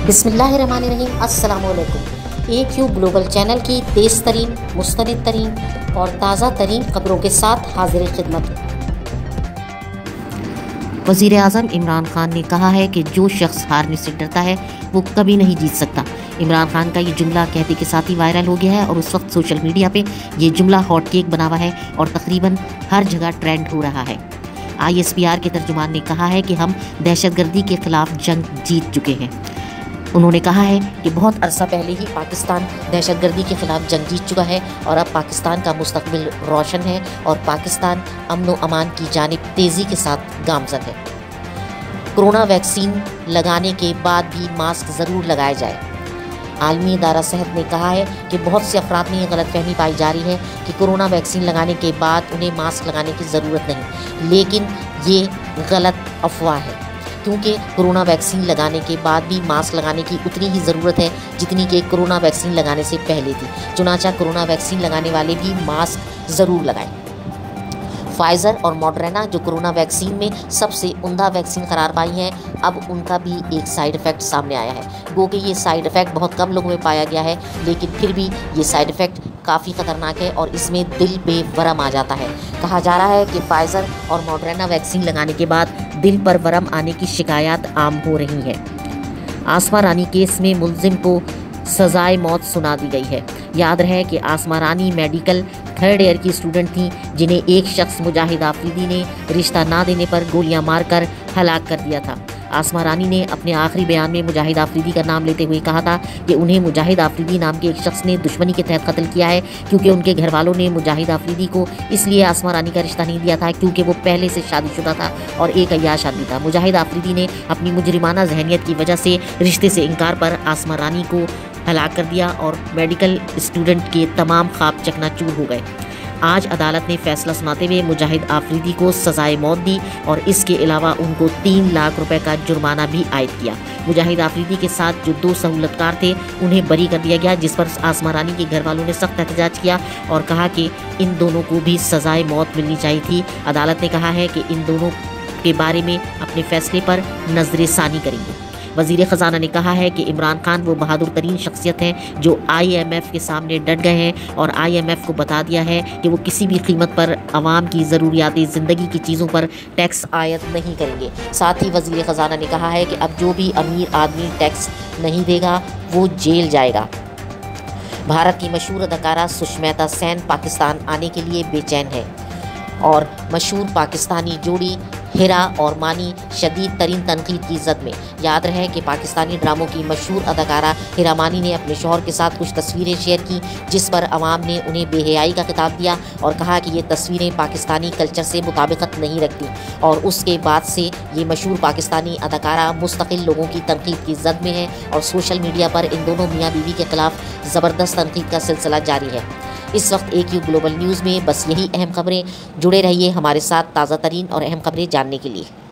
بسم اللہ الرحمن الرحیم۔ السلام علیکم۔ AQ گلوبل چینل کی تیز ترین، مستند ترین اور تازہ ترین خبروں کے ساتھ حاضر خدمت۔ وزیر اعظم عمران خان نے کہا ہے کہ جو شخص ہارنے سے ڈرتا ہے وہ کبھی نہیں جیت سکتا۔ عمران خان کا یہ جملہ کہتے کے ساتھ ہی وائرل ہو گیا ہے اور اس وقت سوشل میڈیا پہ یہ جملہ ہاٹ کیک بنا ہوا ہے اور تقریباً ہر جگہ ٹرینڈ ہو رہا ہے۔ ISPR کے ترجمان نے کہا ہے کہ ہم دہشت گردی کے خلاف جنگ جیت چکے ہیں۔ انہوں نے کہا ہے کہ بہت عرصہ پہلے ہی پاکستان دہشت گردی کے خلاف جنگ جیت چکا ہے اور اب پاکستان کا مستقبل روشن ہے اور پاکستان امن و امان کی جانب تیزی کے ساتھ گامزن ہے۔ کورونا ویکسین لگانے کے بعد بھی ماسک ضرور لگائے جائے۔ عالمی ادارہ صحت نے کہا ہے کہ بہت سے افراد میں یہ غلط فہمی پائی جا رہی ہے کہ کورونا ویکسین لگانے کے بعد انہیں ماسک لگانے کی ضرورت نہیں، لیکن یہ غلط افواہ ہے، کیونکہ کورونا ویکسین لگانے کے بعد بھی ماسک لگانے کی اتنی ہی ضرورت ہے جتنی کہ کورونا ویکسین لگانے سے پہلے تھی۔ چنانچہ کورونا ویکسین لگانے والے بھی ماسک ضرور لگائیں۔ فائزر اور ماڈرنا جو کورونا ویکسین میں سب سے عمدہ ویکسین قرار پائی ہیں، اب ان کا بھی ایک سائیڈ ایفیکٹ سامنے آیا ہے۔ گو کہ یہ سائیڈ ایفیکٹ بہت کم لوگوں میں پایا گیا ہے، لیکن پھر بھی یہ سائیڈ ایفیکٹ کافی خطرناک ہے اور اس میں دل پہ ورم آ جاتا ہے۔ کہا جا رہا ہے کہ فائزر اور ماڈرنا ویکسین لگانے کے بعد دل پر ورم آنے کی شکایات عام ہو رہی ہیں۔ آسما رانی کیس میں ملزم کو سزائے موت سنا دی گئی ہے۔ یاد رہے کہ آسما رانی میڈیکل 3rd ایئر کی اسٹوڈنٹ تھیں جنہیں ایک شخص مجاہد آفریدی نے رشتہ نہ دینے پر گولیاں مار کر ہلاک کر دیا تھا۔ آسما رانی نے اپنے آخری بیان میں مجاہد آفریدی کا نام لیتے ہوئے کہا تھا کہ انہیں مجاہد آفریدی نام کے ایک شخص نے دشمنی کے تحت قتل کیا ہے، کیونکہ ان کے گھر والوں نے مجاہد آفریدی کو اس لیے آسما رانی کا رشتہ نہیں دیا تھا کیونکہ وہ پہلے سے شادی شدہ تھا اور ایک عیاش آدمی تھا۔ مجاہد آفریدی نے اپنی مجرمانہ ذہنیت کی وجہ سے رشتے سے انکار پر آسما رانی کو ہلاک کر دیا اور میڈیکل اسٹوڈنٹ کے تمام خواب چکنا چور ہو گئے۔ آج عدالت نے فیصلہ سناتے ہوئے مجاہد آفریدی کو سزائے موت دی اور اس کے علاوہ ان کو 3 لاکھ روپے کا جرمانہ بھی عائد کیا۔ مجاہد آفریدی کے ساتھ جو 2 سہولت کار تھے انہیں بری کر دیا گیا، جس پر آسما رانی کے گھر والوں نے سخت احتجاج کیا اور کہا کہ ان دونوں کو بھی سزائے موت ملنی چاہیے تھی۔ عدالت نے کہا ہے کہ ان دونوں کے بارے میں اپنے فیصلے پر نظر ثانی کریں گے۔ وزیر خزانہ نے کہا ہے کہ عمران خان وہ بہادر ترین شخصیت ہیں جو IMF کے سامنے ڈٹ گئے ہیں اور IMF کو بتا دیا ہے کہ وہ کسی بھی قیمت پر عوام کی ضروریات زندگی کی چیزوں پر ٹیکس عائد نہیں کریں گے۔ ساتھ ہی وزیر خزانہ نے کہا ہے کہ اب جو بھی امیر آدمی ٹیکس نہیں دے گا وہ جیل جائے گا۔ بھارت کی مشہور اداکارہ سشمیتا سین پاکستان آنے کے لیے بے چین ہے اور مشہور پاکستانی جوڑی ہیرا اور مانی شدید ترین تنقید کی زد میں۔ یاد رہے کہ پاکستانی ڈراموں کی مشہور اداکارہ ہیرا مانی نے اپنے شوہر کے ساتھ کچھ تصویریں شیئر کی جس پر عوام نے انہیں بے حیائی کا خطاب دیا اور کہا کہ یہ تصویریں پاکستانی کلچر سے مطابقت نہیں رکھتی، اور اس کے بعد سے یہ مشہور پاکستانی اداکارہ مستقل لوگوں کی تنقید کی زد میں ہے اور سوشل میڈیا پر ان دونوں میاں بیوی کے خلاف زبردست تنقید کا سلسلہ جاری ہے۔ اس وقت AQ گلوبل نیوز میں بس یہی اہم خبریں۔ جڑے رہیے ہمارے ساتھ تازہ ترین اور اہم خبریں جاننے کے لیے۔